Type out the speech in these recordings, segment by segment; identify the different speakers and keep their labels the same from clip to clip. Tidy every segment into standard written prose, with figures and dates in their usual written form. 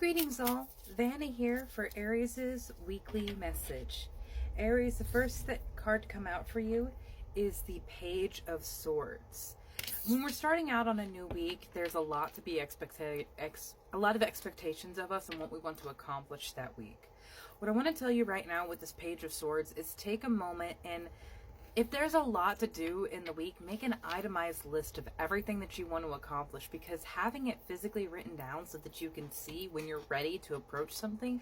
Speaker 1: Greetings all, Vanna here for Aries' weekly message. Aries, the first card to come out for you is the Page of Swords. When we're starting out on a new week, there's a lot to be a lot of expectations of us and what we want to accomplish that week. What I want to tell you right now with this Page of Swords is take a moment, and if there's a lot to do in the week, make an itemized list of everything that you want to accomplish, because having it physically written down so that you can see when you're ready to approach something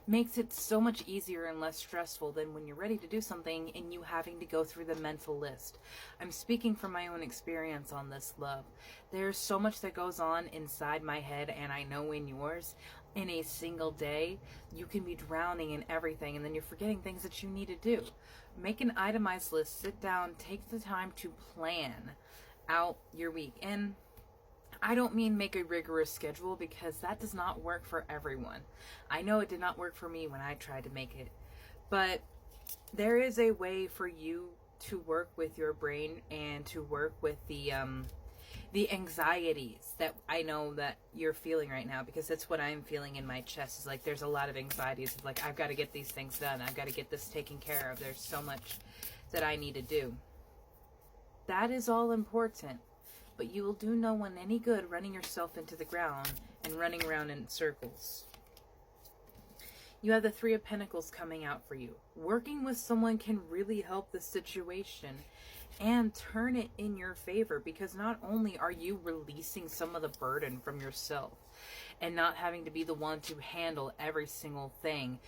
Speaker 1: makes it so much easier and less stressful than when you're ready to do something and you having to go through the mental list. I'm speaking from my own experience on this, love. There's so much that goes on inside my head, and I know in yours. In a single day, you can be drowning in everything, and then you're forgetting things that you need to do. Make an itemized list, sit down, take the time to plan out your week. And I don't mean make a rigorous schedule, because that does not work for everyone. I know it did not work for me when I tried to make it, but there is a way for you to work with your brain and to work with the anxieties that I know that you're feeling right now, because that's what I'm feeling in my chest. Is like there's a lot of anxieties of like, I've got to get these things done, I've got to get this taken care of, there's so much that I need to do. That is all important, but you will do no one any good running yourself into the ground and running around in circles. You have the Three of Pentacles coming out for you. Working with someone can really help the situation and turn it in your favor, because not only are you releasing some of the burden from yourself and not having to be the one to handle every single thing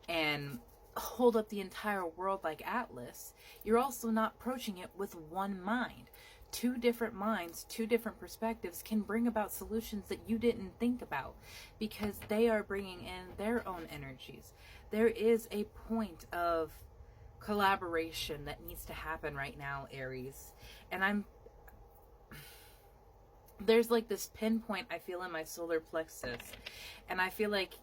Speaker 1: and hold up the entire world like Atlas, you're also not approaching it with one mind. Two different minds, two different perspectives can bring about solutions that you didn't think about, because they are bringing in their own energies. There is a point of collaboration that needs to happen right now, Aries. And there's like this pinpoint I feel in my solar plexus, and I feel like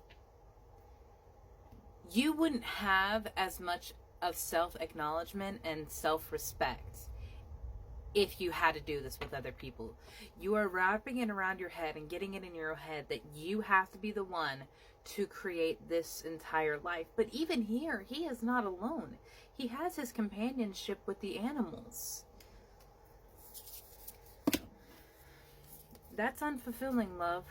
Speaker 1: you wouldn't have as much of self-acknowledgement and self-respect if you had to do this with other people. You are wrapping it around your head and getting it in your head that you have to be the one to create this entire life. But even here, he is not alone. He has his companionship with the animals. That's unfulfilling, love.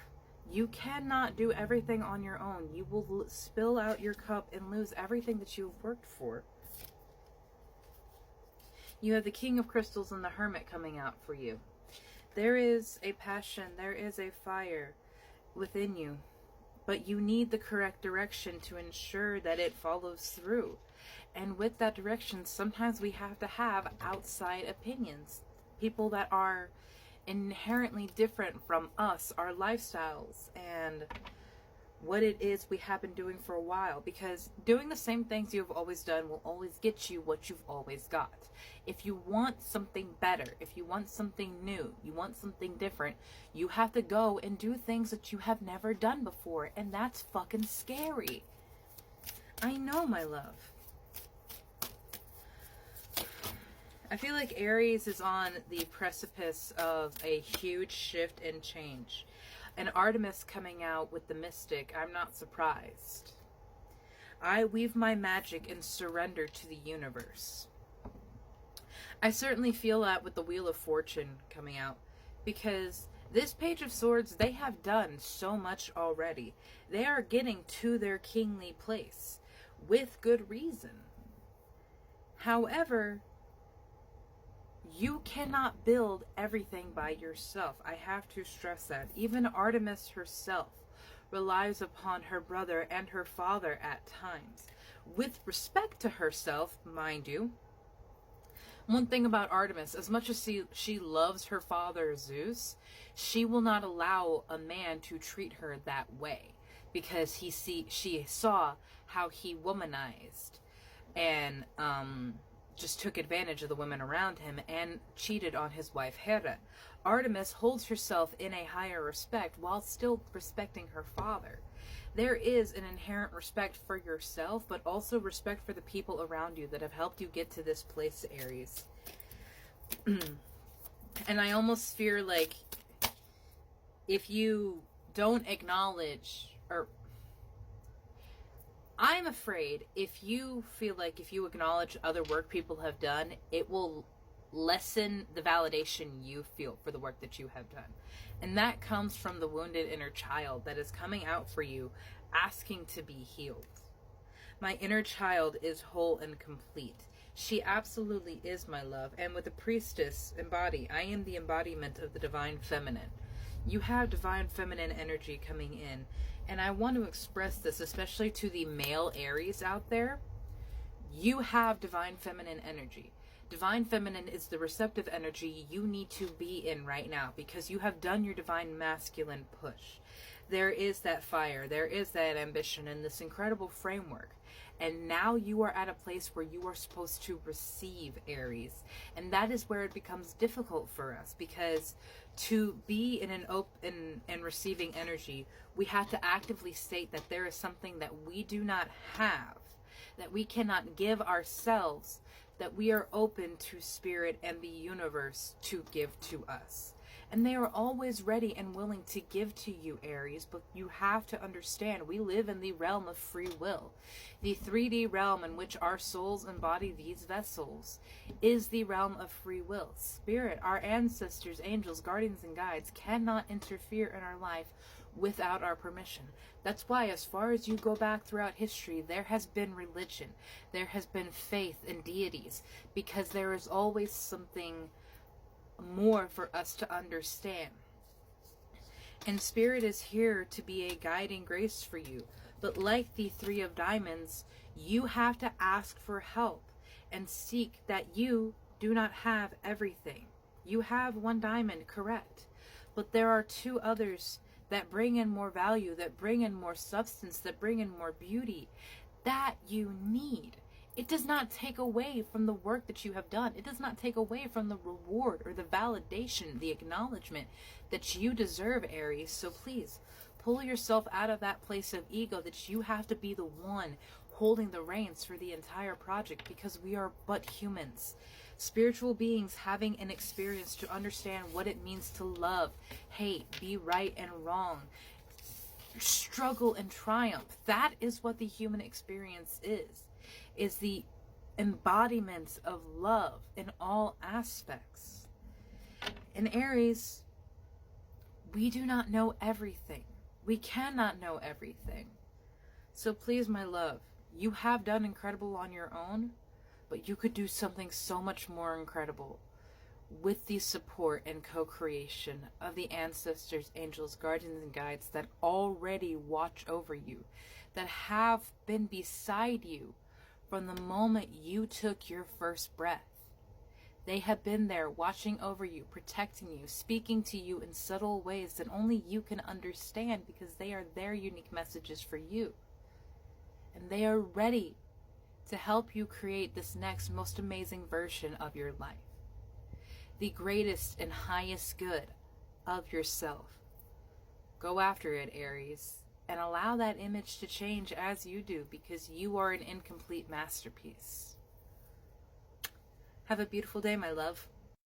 Speaker 1: You cannot do everything on your own. You will spill out your cup and lose everything that you've worked for. You have the King of Crystals and the Hermit coming out for you. There is a passion, there is a fire within you, but you need the correct direction to ensure that it follows through. And with that direction, sometimes we have to have outside opinions. People that are inherently different from us, our lifestyles, and what it is we have been doing for a while. Because doing the same things you've always done will always get you what you've always got. If you want something better, if you want something new, you want something different, you have to go and do things that you have never done before, and that's fucking scary. I know, my love. I feel like Aries is on the precipice of a huge shift and change. And Artemis coming out with the Mystic, I'm not surprised. I weave my magic and surrender to the universe. I certainly feel that with the Wheel of Fortune coming out, because this Page of Swords, they have done so much already. They are getting to their kingly place with good reason. However, you cannot build everything by yourself. I have to stress that. Even Artemis herself relies upon her brother and her father at times. With respect to herself, mind you. One thing about Artemis, as much as she loves her father Zeus, she will not allow a man to treat her that way, because she saw how he womanized and just took advantage of the women around him and cheated on his wife Hera. Artemis holds herself in a higher respect while still respecting her father. There is an inherent respect for yourself, but also respect for the people around you that have helped you get to this place, Aries. And I almost fear like if you don't acknowledge, or I'm afraid if you feel like if you acknowledge other work people have done, it will lessen the validation you feel for the work that you have done. And that comes from the wounded inner child that is coming out for you, asking to be healed. My inner child is whole and complete. She absolutely is my love. And with the priestess embody, I am the embodiment of the divine feminine. You have divine feminine energy coming in. And I want to express this, especially to the male Aries out there. You have divine feminine energy. Divine feminine is the receptive energy you need to be in right now, because you have done your divine masculine push. There is that fire, there is that ambition and this incredible framework. And now you are at a place where you are supposed to receive, Aries. And that is where it becomes difficult for us, because to be in an open and receiving energy, we have to actively state that there is something that we do not have, that we cannot give ourselves, that we are open to spirit and the universe to give to us. And they are always ready and willing to give to you, Aries, but you have to understand we live in the realm of free will. The 3D realm in which our souls embody these vessels is the realm of free will. Spirit, our ancestors, angels, guardians, and guides cannot interfere in our life without our permission. That's why, as far as you go back throughout history, there has been religion, there has been faith in deities, because there is always something more for us to understand. And Spirit is here to be a guiding grace for you. But like the 3 of Diamonds, you have to ask for help and seek that you do not have everything. You have 1 diamond, correct. But there are 2 others that bring in more value, that bring in more substance, that bring in more beauty, that you need. It does not take away from the work that you have done. It does not take away from the reward or the validation, the acknowledgement that you deserve, Aries. So please, pull yourself out of that place of ego that you have to be the one holding the reins for the entire project, because we are but humans. Spiritual beings having an experience to understand what it means to love, hate, be right and wrong, struggle and triumph. That is what the human experience is the embodiment of love in all aspects. In Aries, we do not know everything. We cannot know everything. So please, my love, you have done incredible on your own, but you could do something so much more incredible with the support and co-creation of the ancestors, angels, guardians, and guides that already watch over you, that have been beside you from the moment you took your first breath. They have been there watching over you, protecting you, speaking to you in subtle ways that only you can understand, because they are their unique messages for you. And they are ready to help you create this next most amazing version of your life. The greatest and highest good of yourself. Go after it, Aries, and allow that image to change as you do, because you are an incomplete masterpiece. Have a beautiful day, my love.